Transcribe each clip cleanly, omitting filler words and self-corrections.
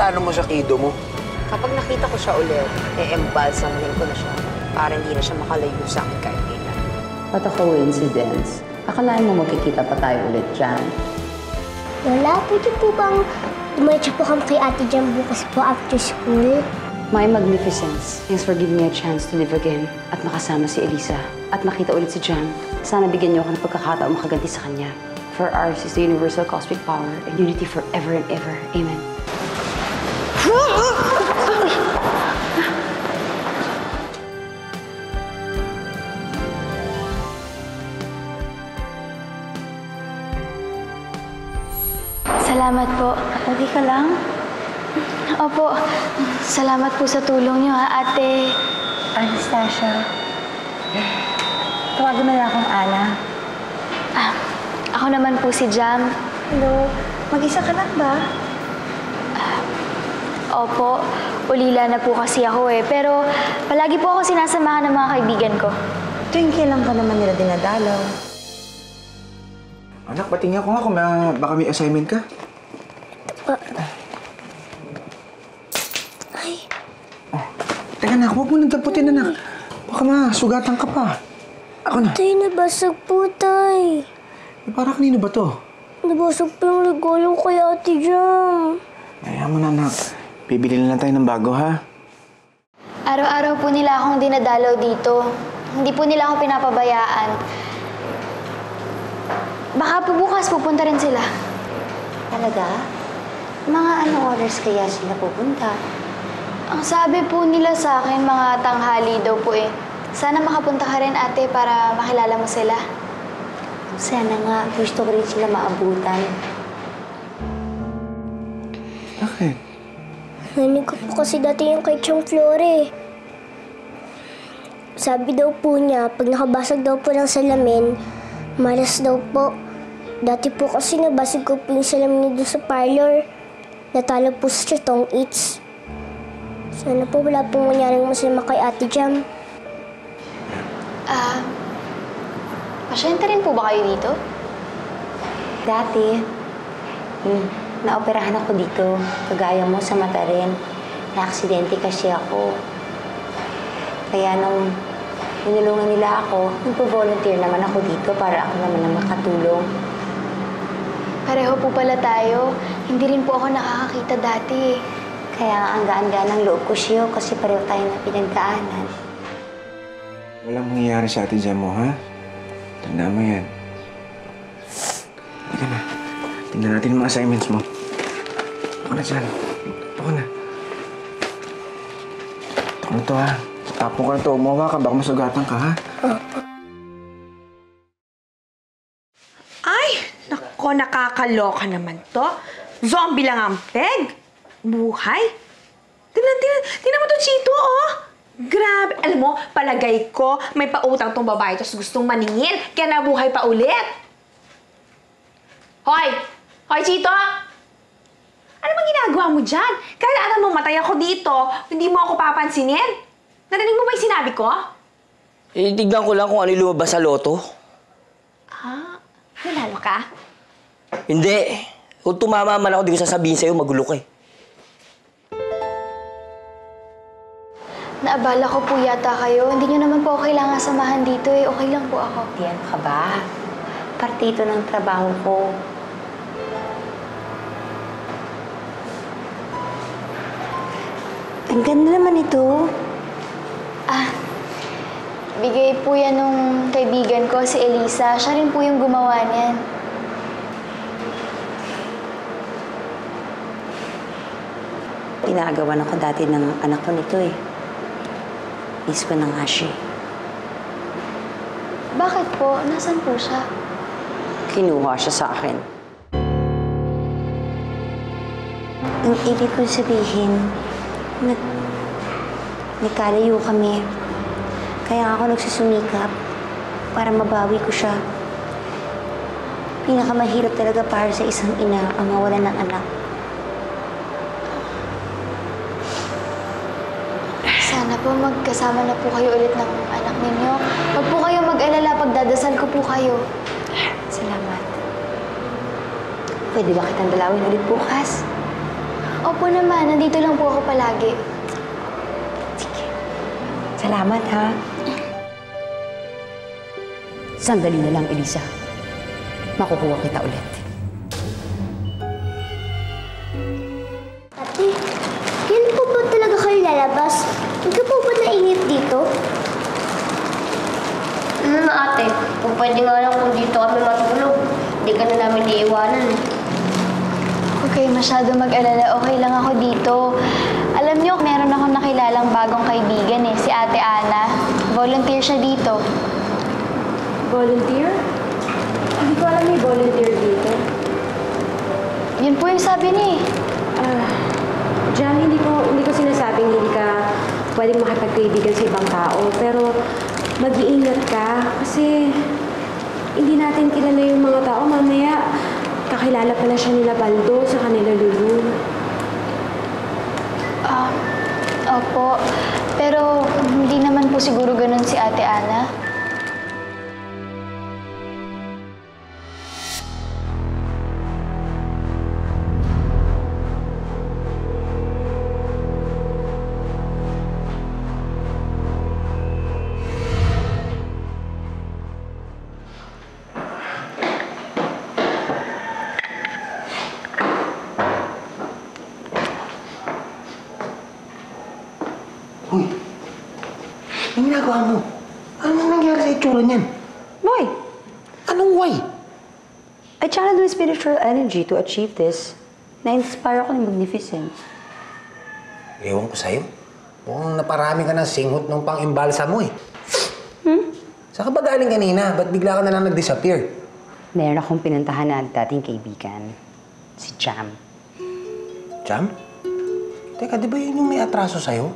plano mo sa kido mo? Kapag nakita ko siya ulit, e-embalsamin ko na siya para hindi na siya makalayo sa akin kahit kailan. What a coincidence. Akalain mo magkikita pa tayo ulit dyan. Lola, pwede po bang dumiretso po kami kay Ate Jam bukas po after school? My magnificence. Thanks for giving me a chance to live again at makasama si Elisa at makita ulit si Jan. Sana bigyan niyo ako ng pagkakataong makaganti sa kanya. For ours is the universal cosmic power and unity forever and ever. Amen. Salamat po. Okay ka lang? Opo. Salamat po sa tulong niyo, ha, Ate. Anastasia. Tawagan mo na akong Ana. Ako naman po si Jam. Hello. Mag-isa ka lang ba? Opo. Ulila na po kasi ako eh. Pero palagi po ako sinasamahan ng mga kaibigan ko. Tuwing kailan ka naman nila dinadalaw? Anak, patingin ko nga kung baka may assignment ka. Ay, Teka na, huwag mo nang damputin, anak. Baka masugatan ka pa. Ako na. tay, nabasag po, tay. Para kanino ba to? Nabasag po yung regalo kay Ate Jam. Ayaw mo na, anak. Bibili na lang tayo ng bago, ha? Araw-araw po nila akong dinadalaw dito. Hindi po nila ako pinapabayaan. Baka po bukas pupunta rin sila. Talaga? Mga anong oras kaya sila pupunta? Ang sabi po nila sa akin, mga tanghali daw po eh. Sana makapunta ka rin, ate, para makilala mo sila. Sana nga. Gusto ko rin sila maabutan. Bakit? Narinig ko po kasi dati yung kay Chong Flore. Sabi daw po niya, pag nakabasag daw po ng salamin, malas daw po. Dati po kasi nabasag ko po yung salamin niya doon sa parlor. Natalo po sa Chitong Eats. Sana po wala pong mangyaring masama kay Ate Jam. Pasyente rin po ba kayo dito? Dati, naoperahan ako dito. Kagaya mo sa mata rin. Na-aksidente kasi ako. Kaya nung tinulungan nila ako, nagpo-volunteer naman ako dito para ako naman ang makatulong. Pareho po pala tayo. Hindi rin po ako nakakakita dati. Kaya ang gaan-gaan ng loob ko siya kasi pareho tayo na pinagdaanan. Walang mangyayari sa atin dyan mo, ha? Tandaan mo yan. Halika na. Tingnan natin yung mga assignments mo. Ako na dyan. Ako na. Ito na to, ha? Tapo ka na to. Umawa ka. Baka masugatan ka, ha? Ay! Nako, nakakaloka naman to. Zombie lang ang peg. Buhay. Tingnan mo to, Chito, oh. Grabe. Alam mo, palagay ko, may pautang tong babae tapos gustong maningil, kaya nabuhay pa ulit. Hoy! Hoy, Chito! Ano bang ginagawa mo dyan? Kailangan mo matay ako dito, hindi mo ako papansinin. Narinig mo ba yung sinabi ko? Tignan ko lang kung ano yung lumabas sa loto. Nalala ka? Hindi. Kung tumama man ako, di ko sasabihin sa'yo, magulo ka eh. Naabala ko po yata kayo. Hindi nyo naman po ako kailangan samahan dito eh. Okay lang po ako. Di ano ka ba? Parte ito ng trabaho ko. Ang ganda naman ito. Bigay po yan nung kaibigan ko, si Elisa. Siya rin po yung gumawa niyan. Pinagawan ako dati ng anak ko nito eh. Miss ko na nga siya. Bakit po? Nasaan po siya? Kinuha siya sa akin. Ang ibig ko sabihin, nagkalayo kami. Kaya ako nagsusumikap para mabawi ko siya. Pinakamahirap talaga para sa isang ina ang mawalan ng anak. Sana po magkasama na po kayo ulit ng anak ninyo. Huwag po kayo mag-alala, pagdadasal ko po kayo. Salamat. Pwede ba kitang dalawin ulit bukas? Opo naman, nandito lang po ako palagi. Salamat, ha? Sandali na lang, Elisa. Makukuha kita ulit. Ate, kailan po ba talaga kayo lalabas? Huwag ka po ba nainip dito? Ano na ate, kung pwede nga lang kung dito kami matulog, hindi ka na namin iiwanan. Okay, masyado mag-alala. Okay lang ako dito. Alam niyo, meron akong nakilalang bagong kaibigan si Ate Ana. Volunteer siya dito. Volunteer? Hindi ko alam may volunteer dito. Yun po yung sabi niya Jan, hindi ko sinasabing hindi ka pwedeng makipagkaibigan sa ibang tao. Pero mag-iingat ka kasi hindi natin kilala yung mga tao. Mamaya, kakilala pala siya nila Baldo sa kanila Lulu. Opo. Pero hindi naman po siguro ganun si Ate Ana. Uy, anong ginagawa mo? Anong nangyari sa itsura niyan? Boy, Anong why? I channeled my spiritual energy to achieve this. Na-inspire ako ng Magnificent. Ewan ko sa'yo. Mukhang naparami ka ng singhot ng pang-imbalsa mo eh. Saan ka ba galing kanina? Ba't bigla ka na lang nag-disappear? Meron akong pinuntahan na dating kaibigan. Si Jam. Jam? Teka, di ba yun yung may atraso sa'yo?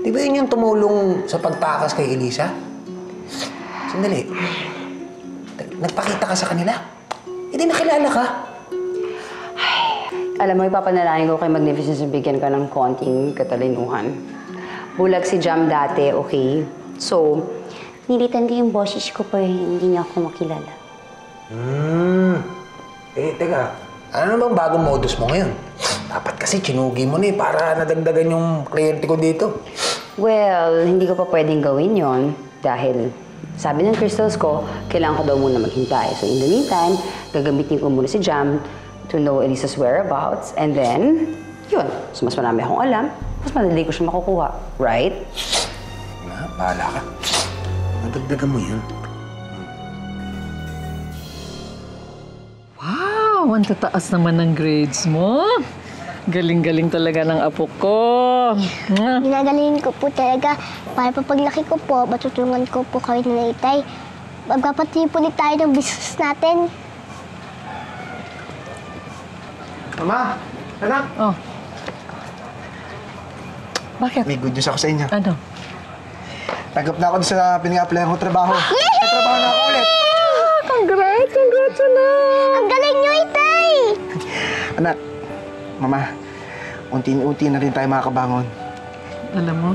Di ba yun yung tumulong sa pagtakas kay Elisa? Sandali. Nagpakita ka sa kanila? Hindi nakilala ka. Alam mo, ipapanalangin ko kay Magnificent na bigyan ka ng konting katalinuhan. Bulag si Jam dati, okay? So, nilitan ko yung boses ko pero hindi niya ako makilala. Teka. Ano namang bagong modus mo ngayon? Dapat kasi chinugi mo na para nadagdagan yung kliyente ko dito. Well, hindi ko pa pwedeng gawin yon dahil sabi ng crystals ko, kailangan ko daw muna maghintay. So in the meantime, gagamitin ko muna si Jam to know Elisa's whereabouts and then, yun. So mas marami akong alam, mas madali ko siya makukuha. Right? Bahala ka. Nadagdagan mo yan. Wow! Ang tataas naman ng grades mo. Galing-galing talaga ng apo ko. Ginagalingan ko po talaga para paglaki ko po, matutulungan ko po kayo na itay. Magpapatipon tayo ng business natin. Mama! Anak! Oh. Bakit? May good news ako sa inyo. Ano? Tanggap na ako sa pinag-apply ko trabaho. May trabaho na ako ulit. Congrats! Congrats, anak! Ang galing nyo, itay! Anak, Mama, unti-unti na rin tayo makakabangon. Alam mo,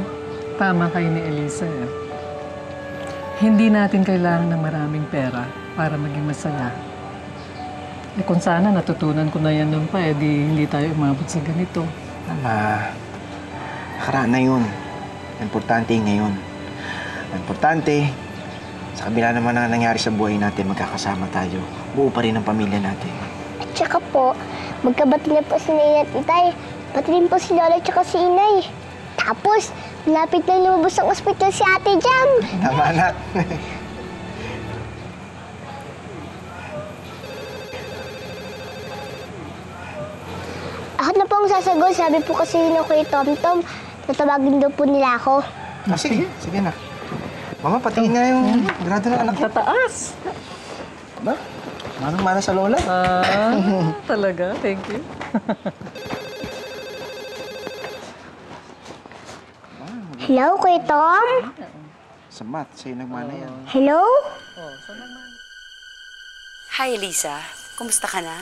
tama kayo ni Elisa. Hindi natin kailangan ng maraming pera para maging masaya. Kung sana natutunan ko na yan noon pa, di hindi tayo umabot sa ganito. Mama, nakaraan na yun. Importante ngayon. Importante, sa kabila naman na nangyari sa buhay natin, magkakasama tayo. Buo pa rin ang pamilya natin. At saka po, magkabati na po si Naya at itay. Pati rin po si Lola at saka si Inay. Tapos, malapit na lumabas ang ospital si Ate Jam. Tama, anak. Ako na po ang sasagot. Sabi po kasi yun ako kay Tom-Tom. Tatawagin daw po nila ako. Sige, sige na. Mama, patingin nga yung grado ng anak ko. Tataas! Ba? Manang-mana sa lola. Talaga? Thank you. Hello, Kuya Tom? Sa math, sa'yo nagmana yan. Hello? Hi, Elisa. Kumusta ka na?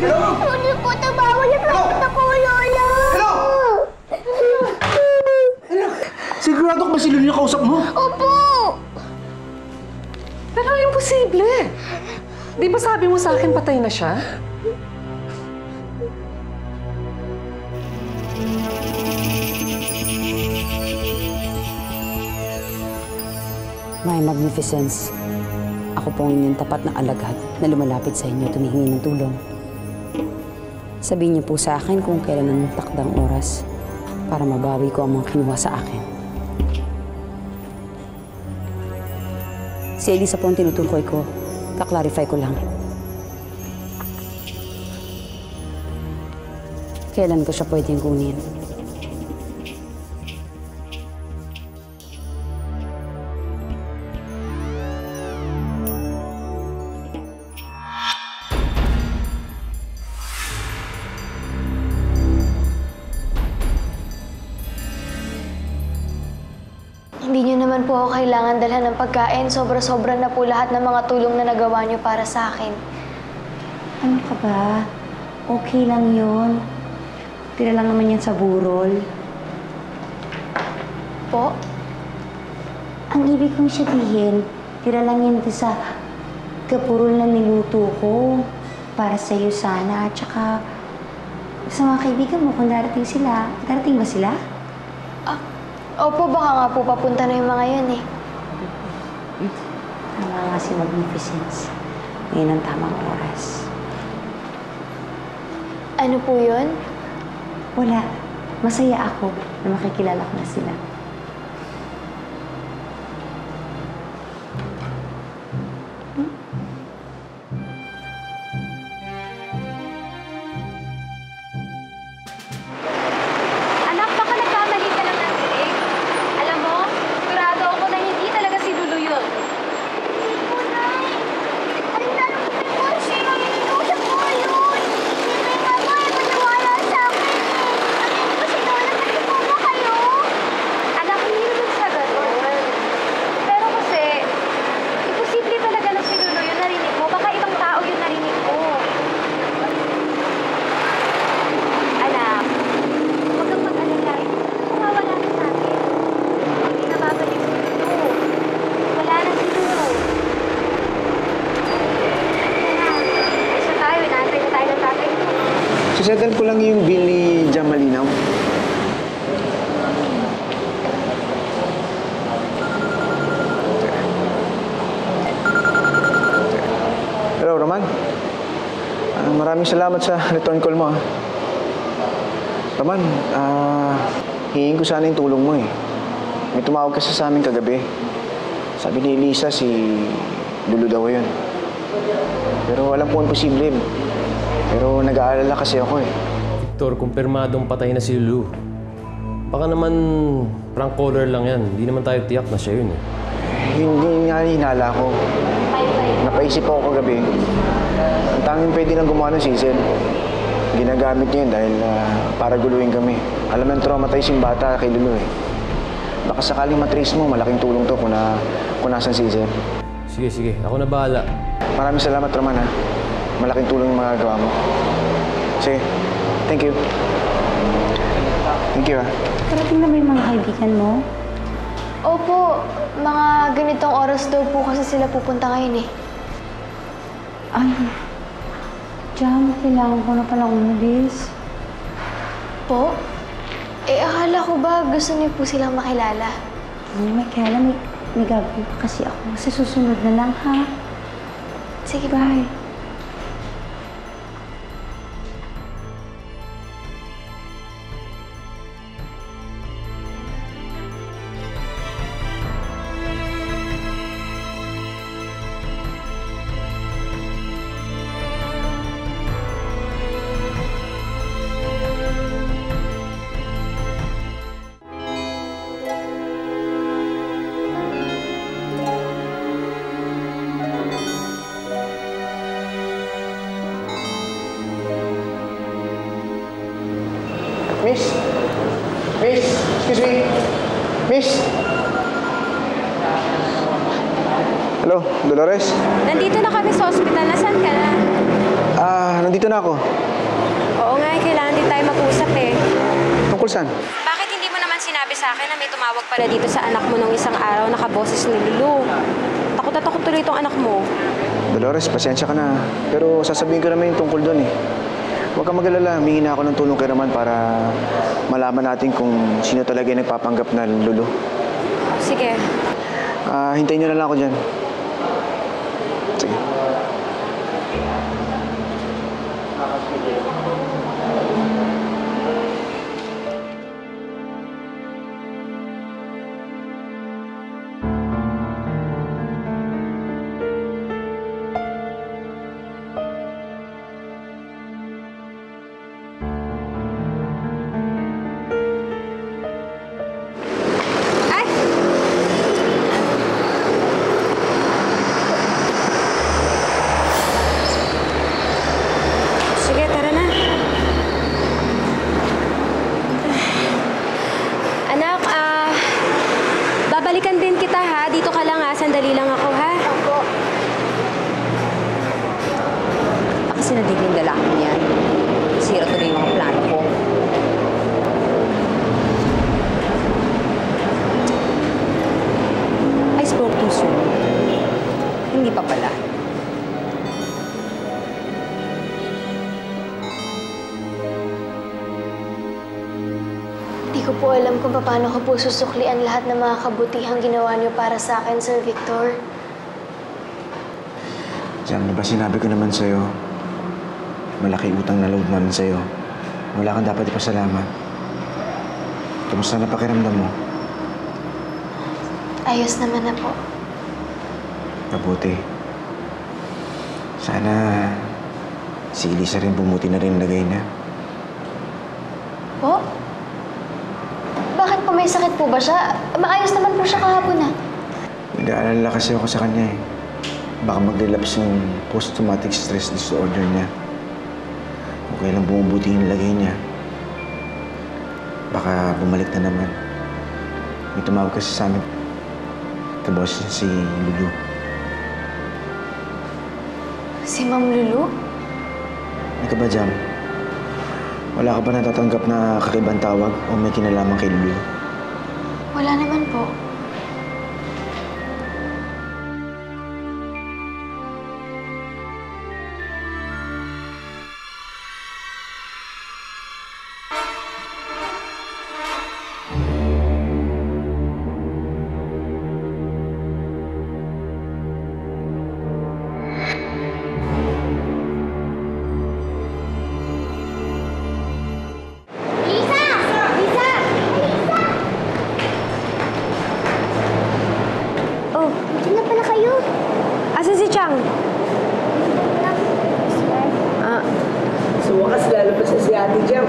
Ano po ito ba si Lulu yung kausap mo? Opo! Pero imposible. Di ba sabi mo sa akin patay na siya? My Magnificence, ako po ang inyong tapat na alagad na lumalapit sa inyo tumihingi ng tulong. Sabihin niyo po sa akin kung kailan ang takdang oras para mabawi ko ang mga kinuha sa akin. Si Elisa po ang tinutukoy ko. Kaklarify ko lang. Kailan ko siya pwedeng kunin? Hindi niyo naman po ako kailangan dalhan ng pagkain. Sobra-sobra na po lahat ng mga tulong na nagawa niyo para sa akin. Ano ka ba? Okay lang yun. Tira lang naman yan sa burol. Po? Ang ibig kong sabihin, tira lang yan sa kapurol na niluto ko. Para sa'yo sana. At saka sa mga kaibigan mo kung darating sila. Darating ba sila? Opo, baka nga po papunta na yung mga yun eh. Tama nga si Magnificence. Ngayon ang tamang oras. Ano po yun? Wala. Masaya ako na makikilala ko na sila. Anak, baka nagkamali ka lang ng tinig. Alam mo, sigurado ako na hindi talaga si Lulu yun. Hindi po, Nay. Ang tanong ko po siya. Inuusap ko yun. Hindi nga po ay maniwala sa akin. Sabi ko si Lola, pati po ba kayo? Anak, hindi naman sa ganun. Pero kasi, imposible talaga na si Lulu yung narinig mo. Baka ibang tao yung narinig ko. Anak, huwag kang mag-alala. Kumawala na natin. Hindi na babalik si Lulu. Wala na si Lulu. Ayos na tayo. Inaantay na tayo ng tatay mo. Susettle ko lang yung bill ni Jam Malinaw. Hello, Roman. Maraming salamat sa return call mo. Roman, hihingin ko sana yung tulong mo eh. May tumawag kasi sa amin kagabi. Sabi ni Elisa, si Lulu daw yun. Pero alam ko imposible. Pero nag-aalala kasi ako eh. Victor, kumpirmadong patay na si Lulu. Baka naman prank caller lang yan. Hindi naman tayo tiyak na siya yun eh. Hindi nga hinala ko. Napaisip ako kagabi. Ang tanging pwede lang gumawa ng sisil. Ginagamit niya yun dahil para guluhin kami. Alam mo yung traumatized yung bata kay Lulu eh. Baka sakaling matrace mo, malaking tulong to kung nasan sisil. Sige, sige. Ako na bahala. Maraming salamat, Roman ha. Malaking tulong yung magagawa mo. Sige. Thank you. Thank you ha. Parating na ba yung mga kaibigan mo? Opo, mga ganitong oras daw po kasi sila pupunta ngayon eh. Ay, Jam, kailangan ko na palang umalis. Po? Akala ko ba gusto niyo po silang makilala? May kaya lang, may gagawin pa kasi ako. Kasi susunod na lang, ha? Sige, Bye. Miss? Miss? Excuse me? Miss? Hello, Dolores? Nandito na kami sa ospital. Nasaan ka na? Nandito na ako. Oo nga, kailangan din tayo mag-usap eh. Tungkol saan? Bakit hindi mo naman sinabi sa akin na may tumawag pala dito sa anak mo nung isang araw, nakaboses ni Lulu. Takot na takot tuloy itong anak mo. Dolores, pasensya ka na. Pero sasabihin ko naman yung tungkol doon eh. Huwag kang mag-alala, humingi na ako ng tulong kay Roman para malaman natin kung sino talaga yung nagpapanggap na Lulu. Sige. Hintayin nyo na lang ako dyan. Sige. Sige, tara na. Anak, babalikan din kita ha. Dito ka lang ha. Sandali lang ako ha. Opo. Baka sinadig yung lalaki niyan. Sira tuloy yung mga plano ko. I spoke too soon. Hindi pa pala. Hindi ko po alam kung paano ko po susuklian lahat ng mga kabutihang ginawa niyo para sa akin, Sir Victor. Jam, di ba sinabi ko naman sa'yo, malaki utang na loob namin sa'yo. Wala kang dapat ipasalamat. Kamusta na pakiramdam mo? Ayos naman na po. Mabuti. Sana si Elisa rin bumuti na rin lagay niya. Po? Bakit po may sakit po ba siya? Maayos naman po siya kahapon na. Nag-aalala kasi ako sa kanya eh. Baka mag-relapse yung post-traumatic stress disorder niya. Kung kailang bumubuti yung lagay niya, baka bumalik na naman. May tumawag kasi sa amin. Kabos si Lulu. Si Ma'am Lulu? Ano ka ba, Jam? Wala ka ba natatanggap na kakaibang tawag o may kinalaman kay Lulu? Wala naman po. Lisa! Lisa! Oh, nandiyan na pala kayo. Asan si Chang? Sa wakas, lalabas na si Ate Jam.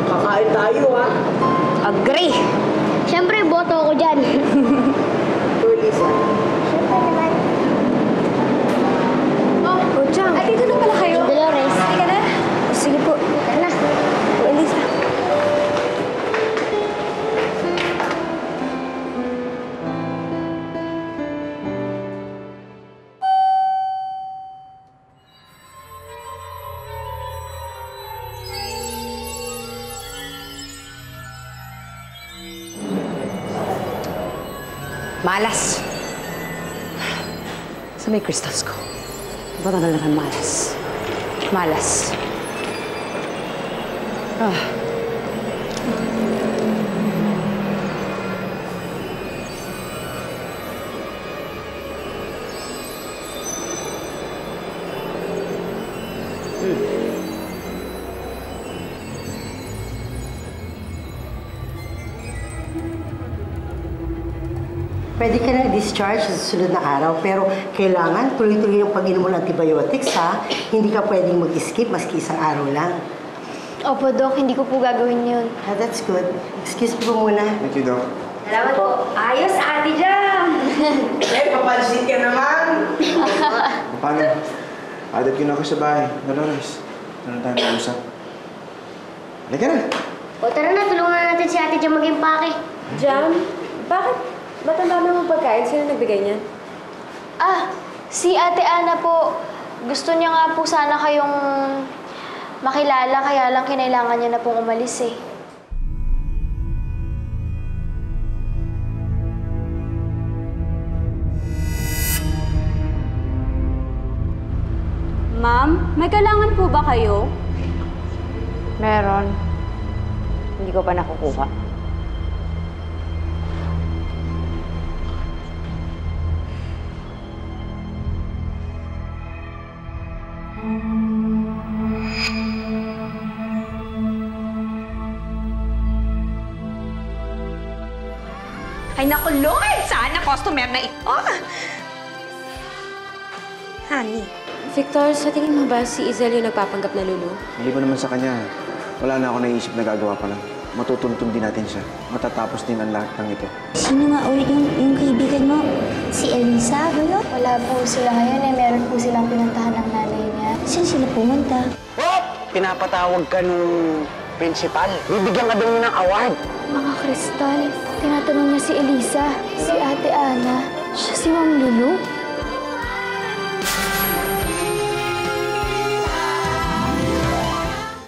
Kakain tayo, ha? Agree! Siyempre, boto ako dyan. Ito, Lisa. Siyempre naman. Oh, Chang. Ay, dito na pala kayo. Dolores. Halika na. Sige po. Tara na. Oh, Elisa. Malas. Sa may crystals ko. Ba't na naman malas? Malas. Pwede ka na discharge sa susunod na araw, pero kailangan tuloy-tuloy yung pag-inom mo ng antibiotics, ha? Hindi ka pwedeng mag-skip maski isang araw lang. Opo, Dok. Hindi ko po gagawin yun. That's good. Excuse me po muna. Thank you, Doc. Salamat po. Ayos, Ate Jam! Papansin ka naman! Paano? Adat ko na ako sa bahay. Dolores, ano tayo mag-usap? Halika na. O tara na, tulungan natin si Ate Jam mag-impake. Jam, bakit? Ba't ang dami mong pagkain? Sino nagbigay niyan? Si Ate Ana po. Gusto niya nga po sana kayong makilala, kaya lang kinailangan niya na pong umalis eh. May kailangan po ba kayo? Meron. Hindi ko pa nakukuha. Ay naku, Lord! Sana customer na ito. Honey. Victor, sa tingin mo ba si Izel yung nagpapanggap na Lulu? Hindi ko naman sa kanya. Wala na ako naisip na gagawa pa lang. Matutuntun din natin siya. Matatapos din ang lahat ng ito. Sino nga ulit yung kaibigan mo? Si Elisa, ano? Wala po sila ngayon eh. Meron po silang pinuntahan ng nanay niya. Saan sila pumunta? Oh! Pinapatawag ka nung principal. Bibigyan ka daw ng award. Mga kristal, tinatanong niya si Elisa, si Ate Ana, siya si Ma'am Lulu.